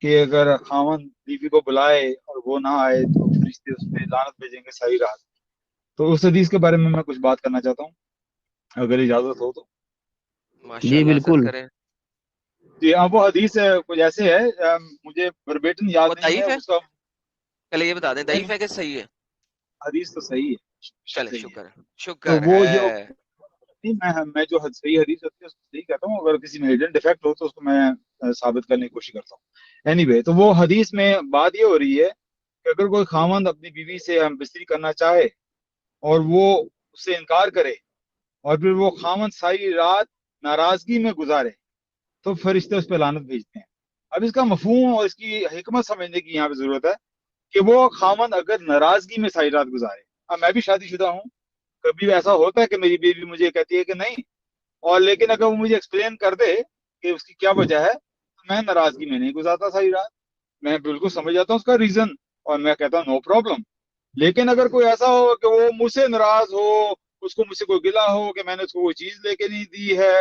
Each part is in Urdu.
کہ اگر خاوند بیوی کو بلائے اور وہ نہ آئے تو فرشتے اس پہ لعنت بھیجیں گے ساری رات. تو اس حدیث کے بارے میں کچھ بات کرنا چاہتا ہوں اگر اجازت ہو تو. ماشاء جی اللہ سر بالکل. کریں. جی ہاں، وہ حدیث کچھ ایسے ہے، مجھے وربیٹن یاد وہ نہیں ہے ضعیف ہے، اس کا. پہلے یہ بتا دیں نہیں ضعیف نہیں، ہے کہ صحیح ہے؟ حدیث تو صحیح ہے، چلے صحیح ہے. شکر ہے، تو شکر وہ ہے. جو نہیں، میں جو صحیح حدیث ہوتی ہے اس کو صحیح کہتا ہوں، اگر کسی میں ہڈن ڈیفیکٹ ہو تو اس کو میں ثابت کرنے کی کوشش کرتا ہوں. اینی وے، تو وہ حدیث میں بات یہ ہو رہی ہے کہ اگر کوئی خاوند اپنی بیوی سے ہم بستری کرنا چاہے اور وہ اس سے انکار کرے اور پھر وہ خاوند ساری رات ناراضگی میں گزارے تو فرشتے اس پہ لعنت بھیجتے ہیں. اب اس کا مفہوم اور اس کی حکمت سمجھنے کی یہاں پہ ضرورت ہے کہ وہ خاوند اگر ناراضگی میں ساری رات گزارے. اب میں بھی شادی شدہ ہوں، کبھی ایسا ہوتا ہے کہ میری بیوی مجھے کہتی ہے کہ نہیں، اور لیکن اگر وہ مجھے ایکسپلین کر دے کہ اس کی کیا وجہ ہے تو میں ناراضگی میں نہیں گزارتا ساری رات. میں بالکل سمجھ جاتا ہوں اس کا ریزن اور میں کہتا ہوں نو پرابلم. لیکن اگر کوئی ایسا ہو کہ وہ مجھ سے ناراض ہو، اس کو مجھ سے کوئی گلا ہو کہ میں نے اس کو کوئی چیز لے کے نہیں دی ہے،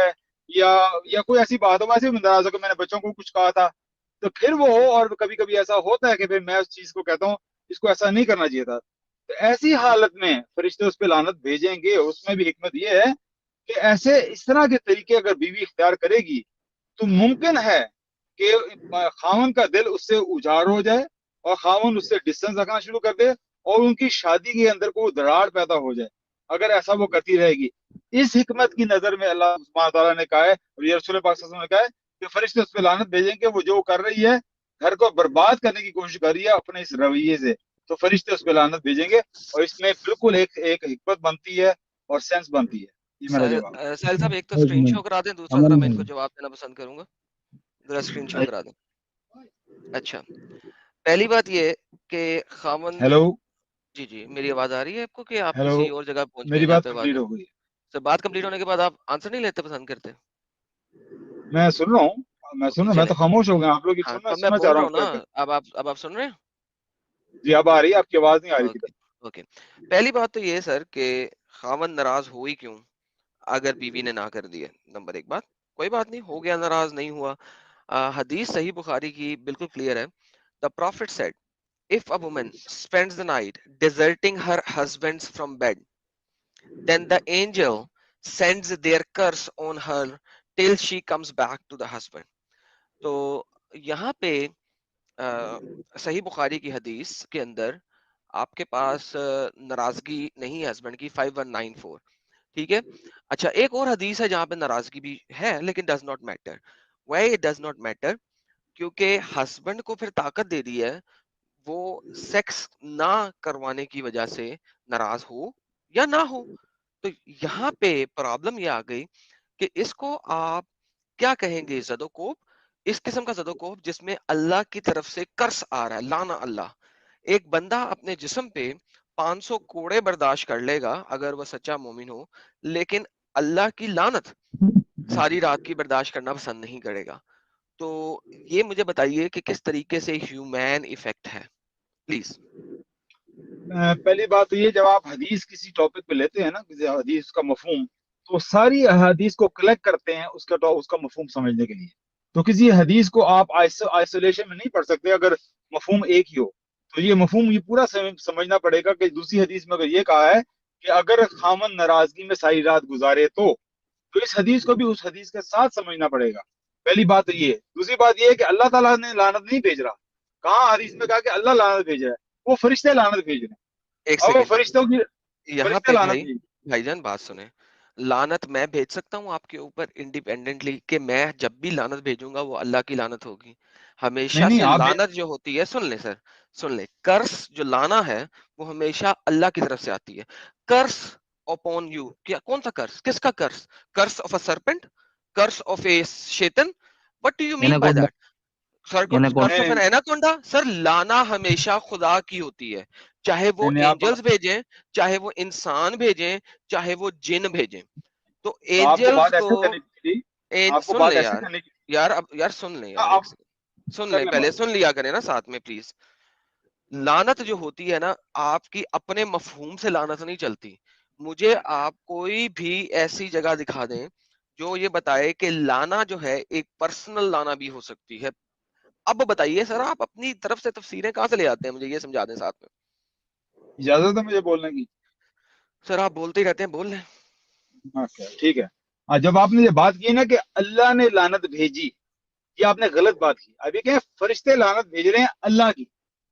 یا کوئی ایسی بات ہو، ویسے بھی ناراض ہو کہ میں نے بچوں کو کچھ کہا تھا، تو پھر وہ ہو، اور کبھی کبھی ایسا ہوتا ہے کہ پھر میں اس چیز کو کہتا ہوں اس کو ایسا نہیں کرنا چاہیے تھا، تو ایسی حالت میں فرشتے اس پہ لعنت بھیجیں گے. اس میں بھی حکمت یہ ہے کہ ایسے اس طرح کے طریقے اگر بیوی اختیار کرے گی تو ممکن ہے کہ خاون کا دل اس سے اجاڑ ہو جائے اور خاون اس سے ڈسٹینس رکھنا شروع کر دے اور ان کی شادی کے اندر کوئی دراڑ پیدا ہو جائے اگر ایسا وہ کرتی رہے گی. اس حکمت کی نظر میں اللہ سبحانہ تعالیٰ نے کہا ہے اور یہ رسول پاک صلی اللہ علیہ وسلم نے کہا ہے کہ فرشتے اس پہ لعنت بھیجیں گے. وہ جو کر رہی ہے، گھر کو برباد کرنے کی کوشش کر رہی ہے اپنے اس رویے سے، تو فرشتے اس پہ لعنت بھیجیں گے. اور اس میں بالکل ایک حکمت بنتی ہے اور سینس بنتی ہے. یہ میرا جواب. ساحل صاحب ایک تو ایک اسکرین منٹ. شو کرا دیں، دوسرا ذرا امن میں ان میں کو جواب دینا پسند کروں گا، ذرا اسکرین شو کرا دیں. اچھا، پہلی بات یہ کہ خاوند، ہیلو جی جی میری آواز آ رہی ہے آپ کو کہ آپ ہیلو، کسی اور جگہ پہنچ گئے میری ہیں جہاں بات پہ آواز کمپلیٹ ہے؟ ہو گئی. سر بات کمپلیٹ ہونے کے بعد آپ آنسر نہیں لیتے پسند کرتے؟ میں سن رہا ہوں، میں سن اوکے رہا ہوں، میں چلے. تو خاموش ہو گیا. آپ لوگ ہاں سننا تو میں سننا چاہ بول رہا رہا ہوں ہوں نا، کیا. اب آپ سن رہے ہیں؟ جی اب آ رہی ہے، آپ کی آواز نہیں آ رہی تھی اوکے اوکے. پہلی بات تو یہ سر کہ خاوند ناراض ہوئی کیوں اگر بیوی نے نہ کر دی ہے. نمبر ایک بات، کوئی بات نہیں، ہو گیا ناراض، نہیں ہوا. حدیث صحیح بخاری کی بالکل کلیئر ہے. The prophet said, if a woman spends the night deserting her husband from bed, then the angel sends their curse on her till she comes back to the husband. تو یہاں پہ صحیح بخاری کی حدیث کے اندر آپ کے پاس ناراضگی نہیں ہے ہسبینڈ کی، 5194، ٹھیک ہے. اچھا ایک اور حدیث ہے جہاں پہ ناراضگی بھی ہے لیکن does not matter. Why it does not matter? کیونکہ ہسبینڈ کو پھر طاقت دے دی ہے وہ سیکس نہ کروانے کی وجہ سے ناراض ہو یا نہ ہو. تو یہاں پہ پرابلم یہ آ گئی کہ اس کو آپ کیا کہیں گے؟ زدوکوب، اس قسم کا زدوکوب جس میں اللہ کی طرف سے کرس آ رہا ہے، لانا اللہ. ایک بندہ اپنے جسم پہ 500 کوڑے برداشت کر لے گا اگر وہ سچا مومن ہو، لیکن اللہ کی لعنت ساری رات کی برداشت کرنا پسند نہیں کرے گا. تو یہ مجھے بتائیے کہ کس طریقے سے ہیومن ایفیکٹ ہے پلیز. پہلی بات تو یہ، جب آپ حدیث کسی ٹاپک پہ لیتے ہیں نا، کسی حدیث کا مفہوم، تو ساری احادیث کو کلیکٹ کرتے ہیں اس کا مفہوم سمجھنے کے لیے. تو کسی حدیث کو آپ آئسولیشن میں نہیں پڑھ سکتے اگر مفہوم ایک ہی ہو. تو یہ مفہوم یہ پورا سمجھنا پڑے گا کہ دوسری حدیث میں اگر یہ کہا ہے کہ اگر خامن ناراضگی میں ساری رات گزارے تو اس حدیث کو بھی اس حدیث کے ساتھ سمجھنا پڑے گا. پہلی بات تو یہ ہے. دوسری بات یہ ہے کہ اللہ تعالیٰ نے لعنت نہیں بھیج رہا. کہاں حدیث میں کہا کہ اللہ لعنت بھیج رہا ہے؟ وہ فرشتے لعنت بھیج رہے ہیں. ایک اور وہ سیکنڈ، فرشتوں کی یہاں فرشتے پہ لعنت بھیج. بھائی جان بات سنیں. لعنت میں بھیج سکتا ہوں آپ کے اوپر انڈیپینڈنٹلی کہ میں جب بھی لعنت بھیجوں گا وہ اللہ کی لعنت ہوگی؟ نہیں ہمیشہ نہیں، سے آپ لعنت جو ہوتی ہے، سن لیں سر، سن لیں، کرس جو لانا ہے وہ ہمیشہ اللہ کی طرف سے آتی ہے. کرس اپون یو، کیا کون سا کرس؟ کس کا curse? Curse of a serpent, curse of a شیطن، what do you mean by anaconda. That? Sir curse of anaconda. An anaconda. Sir لانا ہمیشہ خدا کی ہوتی ہے، چاہے وہ نہیں نہیں آپ اینجلز بھیجیں، چاہے وہ انسان بھیجیں، چاہے وہ جن بھیجیں. تو تو آپ کو اینجلز بات کو ایسے کرنی تھی. آپ کو سن بات لیں ایسے یار، کرنی تھی. یار اب یار سن لیں یار، آپ ایک سیکنڈ سن کر لیں، لیں پہلے بات. سن لیا کریں نا ساتھ میں پلیز. لعنت جو ہوتی ہے نا آپ کی اپنے مفہوم سے لعنت نہیں چلتی. مجھے آپ کوئی بھی ایسی جگہ دکھا دیں جو یہ بتائے کہ لانا جو ہے ایک پرسنل لانا بھی ہو سکتی ہے. اب بتائیے سر آپ اپنی طرف سے تفسیریں کہاں سے لے آتے ہیں, مجھے یہ سمجھا دیں ساتھ میں. اجازت ہے مجھے بولنے کی؟ سر آپ بولتے ہی رہتے ہیں, بول لیں. اچھا ٹھیک ہے. جب آپ نے یہ بات کی نا کہ اللہ نے لعنت بھیجی, یہ آپ نے غلط بات کی. ابھی کہ فرشتے لعنت بھیج رہے ہیں اللہ کی,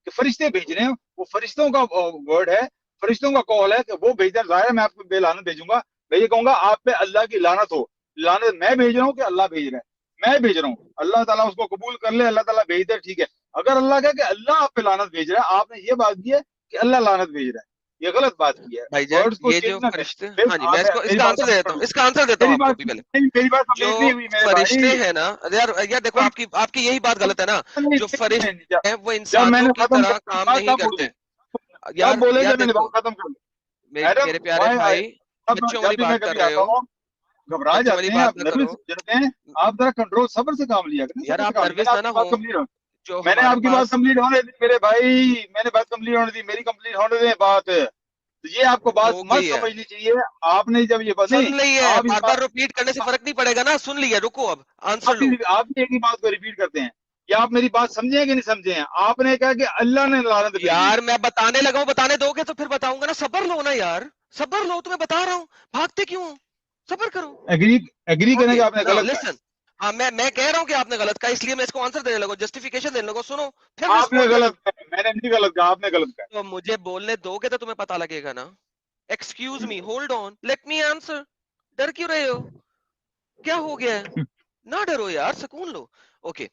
کہ فرشتے بھیج رہے ہیں, وہ فرشتوں کا ورڈ ہے, فرشتوں کا قول ہے کہ وہ بھیج رہے ہیں. ظاہر ہے میں آپ کو بے لعنت بھیجوں گا, میں یہ کہوں گا آپ پہ اللہ کی لعنت ہو. لعنت میں بھیج رہا ہوں کہ اللہ بھیج رہا ہے؟ میں بھیج رہا ہوں. اللہ تعالیٰ اس کو قبول کر لے, اللہ تعالیٰ بھیج دے, ٹھیک ہے. اگر اللہ کہے کہ اللہ آپ پہ لعنت بھیج رہا ہے, آپ نے یہ بات کی ہے کہ اللہ لعنت بھیج رہا ہے, یہ غلط بات کی ہے. بھائی جان ورڈز کو یہ جو چینج نہ کریں. فرشتے, پھر ہاں جی میں آپ اس کو اس میری کا بات آنسر دے کمپلیٹ دیتا کر ہوں, لوں. اس کا آنسر دیتا ہوں میری آپ کو بات بھی پہلے. میری بات جو کمپلیٹ نہیں ہوئی میرے فرشتے بھائی. ہیں نا یار دیکھو آپ کی یہی بات غلط ہے نا. جو فرشتے ہیں وہ جب میں انسانوں نے کی ختم طرح کر کام بات نہیں تب اڑ کرتے. گئی. تب یار بولے یار جب میں نے دیکھو بات ختم کر لی. میڈم میرے پیارے وائے بھائی, بچوں جب والی بھی میں بات کر کبھی رہے آتا ہو, ہوں گھبرا بچوں والی جاتے ہیں, بات آپ نہ کرو. نروس ہو جاتے ہیں. آپ ذرا کنٹرول صبر سے کام لیا کریں, یار صبر سے آپ کام لیا. میں نے نروس آپ نہ کی ہو. بات کمپلیٹ ہو جو میں نے ہمارے آپ کی بات پاس, کمپلیٹ ہونے دی میرے بھائی, میں نے بات کمپلیٹ ہونے دی, میری کمپلیٹ ہونے دیں بات. یہ آپ کو ہو بات مت گئی ہے, سمجھنی چاہیے. آپ نے جب یہ بات سن نہیں, لی ہے, آپ اس بار بات بار ریپیٹ کرنے سے فرق نہیں پڑے گا نا. سن لیا, رکو اب آنسر آپ لو. آپ بھی ایک ہی بات کو ریپیٹ کرتے ہیں. یا آپ میری بات سمجھیں کہ نہیں سمجھے ہیں؟ آپ نے کہا کہ اللہ نے لعنت بھیجی. یار میں بتانے لگا ہوں, بتانے دو گے تو پھر بتاؤں گا نا. صبر لو نا یار, صبر لو, تمہیں بتا رہا ہوں, بھاگتے کیوں ہو؟ صبر کرو. ایگری کریں اوکے کہ آپ نے ناؤ غلط کہا لسن, ہاں میں کہہ رہا ہوں کہ آپ نے غلط کہا, اس لیے میں اس کو آنسر دینے لگا, جسٹیفیکیشن دینے لگا. سنو پھر ہے. آپ نے رسپونڈ کرنا. غلط کہا, میں نے نہیں غلط کہا, آپ نے غلط کہا. تو مجھے بولنے دو گے تو تمہیں پتا لگے گا نا. Excuse me, hold on, let me answer. ڈر کیوں رہے ہو, کیا ہو گیا ہے؟ نہ ڈرو یار, سکون لو. اوکے,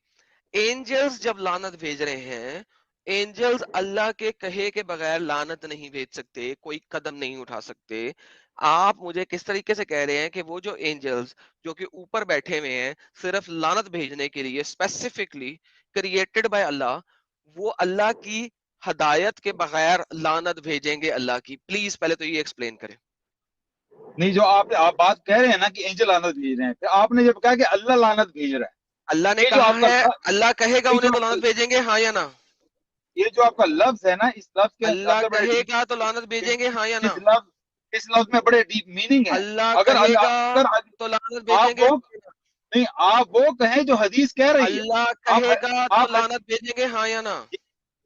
اینجلز جب لعنت بھیج رہے ہیں, اینجلز اللہ کے کہے کے بغیر لعنت نہیں بھیج سکتے, کوئی قدم نہیں اٹھا سکتے. آپ مجھے کس طریقے سے کہہ رہے ہیں کہ وہ جو اینجلز جو کہ اوپر بیٹھے ہوئے ہیں صرف لعنت بھیجنے کے لیے, اسپیسیفکلی کریٹڈ بائی اللہ, وہ اللہ کی ہدایت کے بغیر لعنت بھیجیں گے اللہ کی؟ پلیز پہلے تو یہ ایکسپلین کریں. نہیں, جو آپ بات کہہ رہے ہیں نا کہ اینجل لعنت بھیج رہے ہیں, پھر آپ نے جب کہا کہ اللہ لعنت بھیج رہا ہے, اللہ نے یہ جو کہا آپ کا ہے, اللہ کہے گا یہ انہیں جو تو لعنت بھیجیں گے, ہاں یا نہ؟ یہ جو آپ کا لفظ ہے نا, اس لفظ کے اللہ اندر بڑے کہے ڈیپ, گا تو لعنت بھیجیں گے, ہاں یا نہ؟ اس لفظ میں بڑے ڈیپ میننگ ہے. اللہ اگر کہے اللہ گا اگر تو لعنت آپ بھیجیں گے, وہ نہیں, آپ وہ کہیں جو حدیث کہہ رہی ہے. اللہ آپ کہے گا تو آپ لعنت بھیجیں گے, ہاں یا نہ؟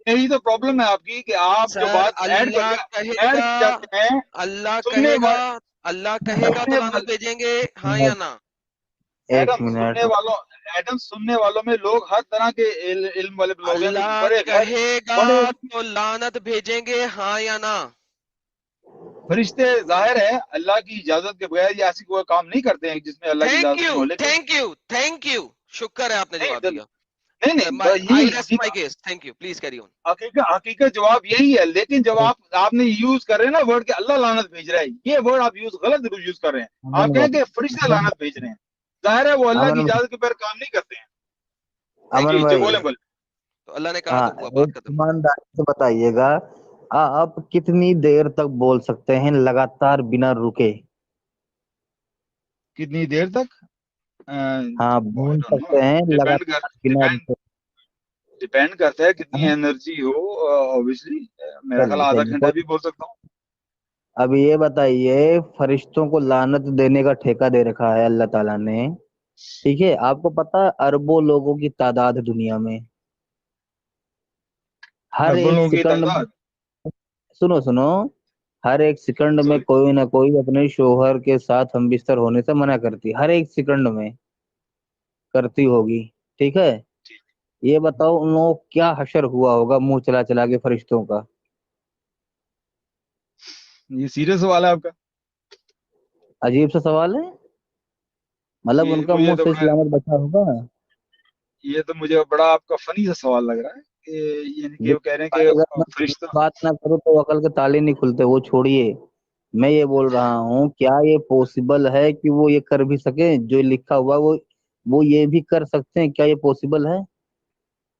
یہی تو پرابلم ہے آپ کی کہ آپ جو سر بات اللہ کہے ایڈ گا, کی جاتے ہیں. اللہ سننے کہے گا, والے اللہ کہے گا تو لعنت بھیجیں گے, ہاں یا نہ؟ ایک ایڈم منٹ سننے والوں میں لوگ ہر طرح کے علم والے لوگ ہیں, کچھ اللہ بڑے کہے گا بڑے تو لعنت بھیجیں گے, ہاں یا نہ؟ فرشتے ظاہر ہے اللہ کی اجازت کے بغیر یہ ایسی کوئی کام نہیں کرتے ہیں جس میں اللہ کی تھینک اجازت یو نہیں ہو, لیکن تھینک یو تھینک یو, شکر ہے آپ نے جواب نہیں دیا. نہیں نہیں, آئی یہی rest my case, thank you, please carry on. حقیقت جواب یہی ہے. لیکن جب آپ نے یوز کر رہے ہیں نا ورڈ کہ اللہ لعنت بھیج رہا ہے, یہ ورڈ آپ غلط یوز کر رہے ہیں. امن آپ کہیں بھائی کہ فرشتے لعنت بھیج رہے ہیں, ظاہر ہے وہ اللہ کی امن اجازت کے بغیر کام نہیں کرتے ہیں. امن جی بھائی بولیں بولیں. تو اللہ نے کہا ہاں تو ہوا, ایک بات ختم. ایمانداری سے بتائیے گا آپ کتنی دیر تک بول سکتے ہیں لگاتار بنا رکے؟ کتنی دیر تک؟ ہاں بول سکتے ہیں لگاتار بنا رکے. ڈیپینڈ کرتا ہے کتنی ہاں، انرجی ہو. اوبیسلی میرا خیال چلیے آدھا چلیے گھنٹہ بھی بول سکتا ہوں. اب یہ بتائیے فرشتوں کو لعنت دینے کا ٹھیکہ دے رکھا ہے اللہ تعالیٰ نے, ٹھیک ہے؟ آپ کو پتا اربوں لوگوں کی تعداد ہے دنیا میں, ہر اربوں ایک لوگوں کی سیکنڈ تعداد. میں, سنو ہر ایک سیکنڈ میں سوری. کوئی نہ کوئی اپنے شوہر کے ساتھ ہم بستر ہونے سے منع کرتی, ہر ایک سیکنڈ میں کرتی ہوگی, ٹھیک ہے؟ یہ بتاؤ ان لوگوں کو کیا حشر ہوا ہوگا منہ چلا چلا کے فرشتوں کا؟ یہ سیریس سوال ہے آپ کا. عجیب سا سوال ہے, مطلب ان کا مجھے منہ تو سے بڑا سلامت بچا ہوگا. یہ تو مجھے بڑا آپ کا فنی سا سوال لگ رہا ہے کہ یعنی کہ وہ کہہ رہے ہیں کہ اگر میں فرشتہ. بات نہ کروں تو عقل کے تالے نہیں کھلتے, وہ چھوڑیے. میں یہ بول رہا ہوں کیا یہ پوسیبل ہے کہ وہ یہ کر بھی سکیں جو لکھا ہوا وہ یہ بھی کر سکتے ہیں؟ کیا یہ پوسیبل ہے؟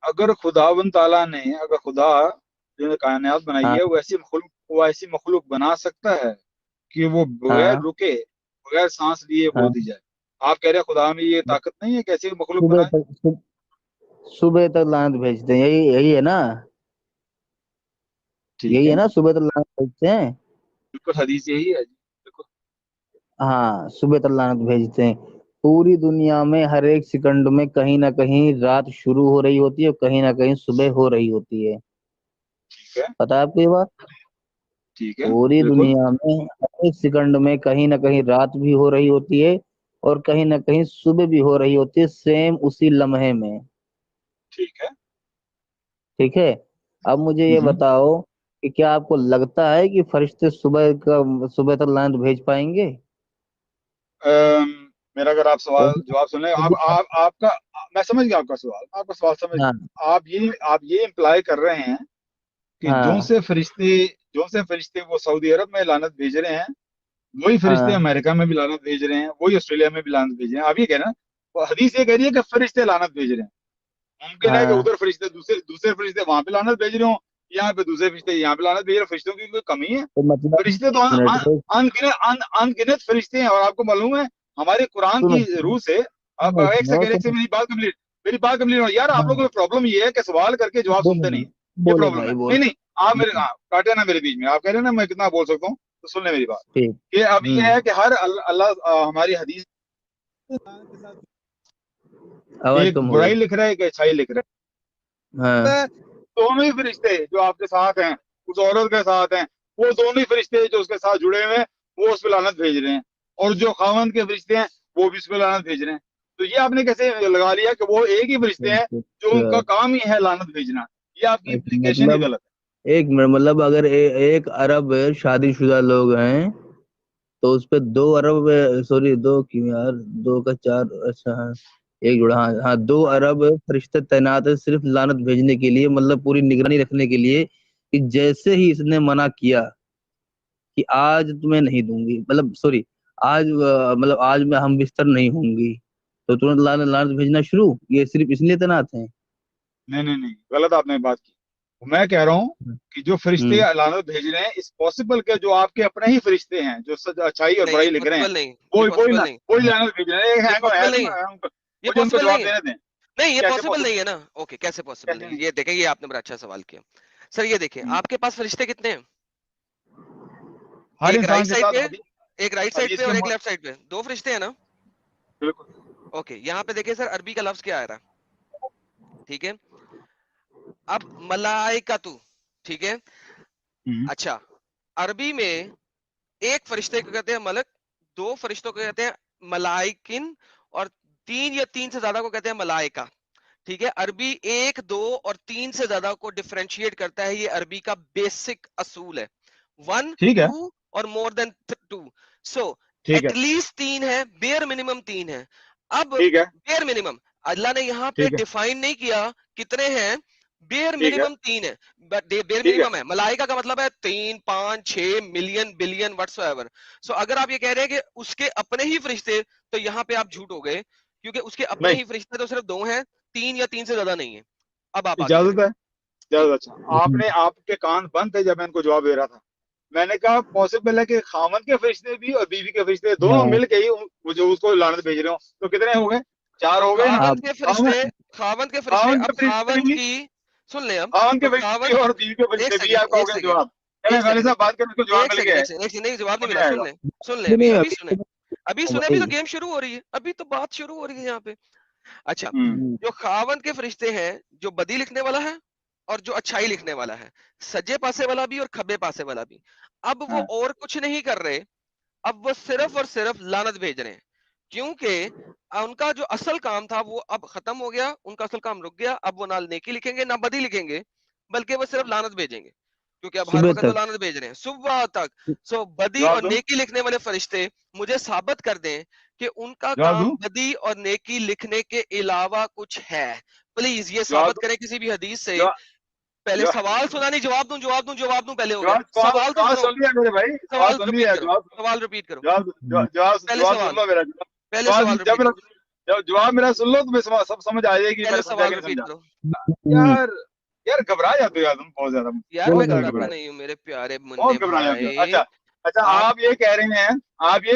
اگر خداوند تعالیٰ نے, اگر خدا جو نے کائنات بنائی ہاں ہے وہ ایسی مخلوق بنا سکتا ہے کہ وہ بغیر ہاں رکے, بغیر سانس لیے ہاں, بول دی جائے. آپ کہہ رہے ہیں خدا میں یہ طاقت نہیں ہے کہ ایسی مخلوق صبح بنائے؟ تک صبح تک لعنت بھیجتے ہیں, یہی ہے نا, ٹھیک یہی ہے, ہے نا, صبح تک لعنت بھیجتے ہیں. بالکل حدیث یہی ہے جی, بالکل. ہاں صبح تک لعنت بھیجتے ہیں. پوری دنیا میں ہر ایک سیکنڈ میں کہیں نہ کہیں رات شروع ہو رہی ہوتی ہے اور کہیں نہ کہیں صبح ہو رہی ہوتی ہے. ٹھیک ہے پتا ہے آپ کو یہ بات؟ ٹھیک ہے پوری بالکل دنیا میں ہر ایک سیکنڈ میں کہیں نہ کہیں رات بھی ہو رہی ہوتی ہے اور کہیں نہ کہیں صبح بھی ہو رہی ہوتی ہے، سیم اسی لمحے میں. ٹھیک ہے. ٹھیک ہے. اب مجھے یہ بتاؤ کہ کیا آپ کو لگتا ہے کہ فرشتے صبح تک لعنت بھیج پائیں گے؟ میرا اگر آپ سوال جواب سنیں آپ کا، میں سمجھ گیا آپ کا سوال، آپ کا سوال سمجھ ہاں گیا. آپ یہ امپلائی کر رہے ہیں کہ ہاں جو سے فرشتے وہ سعودی عرب میں لعنت بھیج رہے ہیں، وہی فرشتے ہاں امریکہ میں بھی لعنت بھیج رہے ہیں، وہی آسٹریلیا میں بھی لعنت بھیج رہے ہیں. آپ یہ کہہ رہے ہیں وہ حدیث یہ کہہ رہی ہے کہ فرشتے لعنت بھیج رہے ہیں. ممکن ہے کہ ہاں ادھر فرشتے دوسرے فرشتے وہاں پہ لعنت بھیج رہے ہوں، یہاں پہ دوسرے فرشتے یہاں پہ لعنت بھیج رہے ہیں. فرشتوں کی کوئی کمی ہے؟ تو مطلب فرشتے تو ایک منٹ انگنت فرشتے ہیں. اور آپ کو معلوم ہے ہمارے قرآن سنو کی روح سے، اب ایک سنو سیکنڈ سنو میری بات کمپلیٹ یار. آپ ہاں لوگوں کو پرابلم یہ ہے کہ سوال کر کے جواب بولو سنتے نہیں ہیں. یہ بولو پرابلم ہے. بھائی بولو. نہیں آپ میرے کاٹے نا میرے بیچ میں. آپ کہہ رہے ہیں نا میں کتنا بول سکتا ہوں، تو سن لیں میری بات. ٹھیک. کہ اب یہ ہے کہ ہر اللہ ہماری حدیث آواز ایک کم ہو رہی. برائی لکھ رہا ہے ایک اچھائی لکھ رہا ہاں ہے. دونوں ہی فرشتے جو آپ کے ساتھ ہیں، اس عورت کے ساتھ ہیں، وہ دونوں ہی فرشتے جو اس کے ساتھ جڑے ہوئے ہیں وہ اس پہ لعنت بھیج رہے ہیں. اور جو خاوند کے فرشتے ہیں وہ بھی اس پہ لعنت بھیج رہے ہیں. تو یہ آپ نے کیسے لگا لیا کہ وہ ایک ہی فرشتے ہیں جو ان کا کام ہی ہے لعنت بھیجنا؟ یہ آپ کی امپلیکیشن ہی مطلب غلط ایک منٹ، مطلب اگر ایک ارب شادی شدہ لوگ ہیں تو اس پہ 2 ارب، سوری 2 کیوں یار، 2 کا 4، اچھا ہاں ایک جوڑا، ہاں 2 ارب فرشتے تعینات ہے صرف لعنت بھیجنے کے لیے، مطلب پوری نگرانی رکھنے کے لیے کہ جیسے ہی اس نے منع کیا کہ آج تمہیں نہیں دوں گی، مطلب سوری آج مطلب آج میں ہم بستر نہیں ہوں گی، تو ترنت لعنت بھیجنا شروع. یہ صرف اس لیے تعینات ہیں؟ نہیں غلط آپ نے بات کی. میں کہہ رہا ہوں کہ جو فرشتے ہوں لعنت بھیج رہے ہیں اس پاسبل کے جو آپ کے اپنے ہی فرشتے ہیں جو اچھائی اور نہیں، یہ برائی لکھ رہے ہیں، پاسبل نہیں، یہ وہی پاسبل نہیں، لعنت بھیج رہے ہیں. یہ پاسبل نہیں ہے، یہ مجھے ان کو پاسبل جواب نہیں ہے. دینے دیں. نہیں، یہ کیسے پاسبل پاسبل؟ نہیں ہے نا. اوکے، کیسے پاسبل کیسے نہیں ہے؟ نہیں؟ یہ دیکھیں، یہ آپ نے بڑا اچھا سوال کیا سر. یہ دیکھیں آپ کے پاس فرشتے کتنے ہیں؟ ہر ایک انسان رائٹ کے سائڈ ساتھ پہ، ایک رائٹ سائڈ حدیث پہ کے اور ایک لیفٹ سائڈ پہ، 2 فرشتے ہیں نا. بالکل اوکے، یہاں پہ دیکھیں سر، عربی کا لفظ کیا آ رہا ہے؟ ٹھیک ہے. اب ملائکتو، ٹھیک ہے. اچھا، عربی میں ایک فرشتے کو کہتے ہیں ملک، 2 فرشتوں کو کہتے ہیں ملائکن، اور 3 یا 3 سے زیادہ کو کہتے ہیں ملائکہ. ٹھیک ہے. عربی 1، 2 اور 3 سے زیادہ کو ڈیفرینشیٹ کرتا ہے. یہ عربی کا بیسک اصول ہے. 1، ٹھیک ہے 2 اور مور دین 2. سو ٹھیک ہے ایٹ لیسٹ 3 ہے، بیئر منیمم 3 ہے. اب ٹھیک ہے بیئر منیمم اللہ نے یہاں پہ ٹھیک ہے ڈیفائن نہیں کیا کتنے ہیں. بیئر ٹھیک ہے منیمم 3 ہے. بیئر ٹھیک ہے منیمم ہے. ملائکہ کا مطلب ہے 3، 5، 6 ملین بلین وٹس ایور. سو اگر آپ یہ کہہ رہے ہیں کہ اس کے اپنے ہی فرشتے، تو یہاں پہ آپ جھوٹ ہو گئے، کیونکہ اس کے اپنے نہیں ہی فرشتے تو صرف 2 ہیں، 3 یا 3 سے زیادہ نہیں ہے. اب آپ آگے کریں اجازت ہے جی. اجازت. اچھا آپ کے کان بند تھے جب میں ان کو جواب دے رہا تھا. میں نے کہا پاسبل ہے کہ خاوند کے فرشتے بھی اور بیوی کے فرشتے دونوں مل کے ہی وہ جو اس کو لعنت بھیج رہے ہوں. تو کتنے ہو گئے؟ 4 ہو گئے نا. آپ خاوند کے فرشتے، خاوند اب کے فرشتے خاوند بھی، کی سن لیں. اب خاوند تو کے فرشتے بھی خاوند، اور بیوی کے ایک فرشتے بھی. سیکنڈ آپ کا ہو ایک گیا سیکنڈ جواب. چلیں ایک غالب سیکنڈ صاحب بات کرنے کو جواب ایک مل سیکنڈ گیا ہے. ایک سیکنڈ نہیں، جواب نہیں ہو ملا. جائے سن گا. لیں سن لیں، نہیں ابھی سنیں، ابھی سنیں، ابھی بھائی تو گیم شروع ہو رہی ہے، ابھی تو بات شروع ہو رہی ہے یہاں پہ. اچھا، ہوں جو خاوند کے فرشتے ہیں، جو بدی لکھنے والا ہے اور جو اچھائی لکھنے والا ہے، سجے پاسے والا بھی اور کھبے پاسے والا بھی. اب وہ ہاں اور کچھ نہیں کر رہے، اب وہ صرف اور صرف لعنت بھیج رہے ہیں، کیونکہ ان کا جو اصل کام تھا وہ اب ختم ہو گیا. ان کا اصل کام رک گیا. اب وہ نہ نیکی لکھیں گے نہ بدی لکھیں گے، بلکہ وہ صرف لعنت بھیجیں گے، کیونکہ اب ہر صبح وقت وہ تک. لعنت بھیج رہے ہیں صبح تک. سو بدی جواب اور دوں نیکی لکھنے والے فرشتے مجھے ثابت کر دیں کہ ان کا جواب کام دوں بدی اور نیکی لکھنے کے علاوہ کچھ ہے. پلیز یہ جواب ثابت دوں کریں کسی بھی حدیث سے. جواب پہلے جواب سوال سنا نہیں، جواب دوں پہلے ہو گیا. جواب سوال سوال تو سوال سنو، سن لیا میرے بھائی. سوال سوال سن رپیٹ لیا. کرو، سوال رپیٹ کرو. جواب جواب پہلے جواب سن سوال، لو میرا. پہلے جواب سوال جب رپیٹ میرا کرو، جواب میرا سن لو تو میں سب سمجھ آ جائے گی میں پہلے نے سمجھا کہ سوال نہیں رپیٹ سمجھا. کرو. یار یار گھبرا جاتے ہو یار تم بہت زیادہ. یار میں بہت زیادہ گھبراتا گھبرا نہیں ہوں میرے پیارے منے بہت گھبرا جاتے ہو. بھائی. اچھا اچھا آپ آپ یہ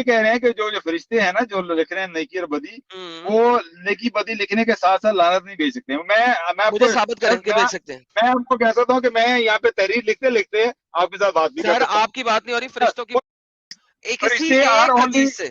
کہہ رہے ہیں کہ جو فرشتے ہیں نا جو لکھ رہے ہیں نیکی اور بدی، وہ نیکی بدی لکھنے کے ساتھ ساتھ لعنت نہیں بھیج سکتے. میں آپ کو مجھے ثابت کریں کہ بھیج سکتے ہیں. میں آپ کو کہہ سکتا ہوں کہ میں یہاں پہ تحریر لکھتے لکھتے آپ کے ساتھ بات بھی کر سر سکتا آپ کی بات نہیں ہو رہی، فرشتوں کی ہوں. ایک کسی فرشتے آر ایک اونلی حدیث سے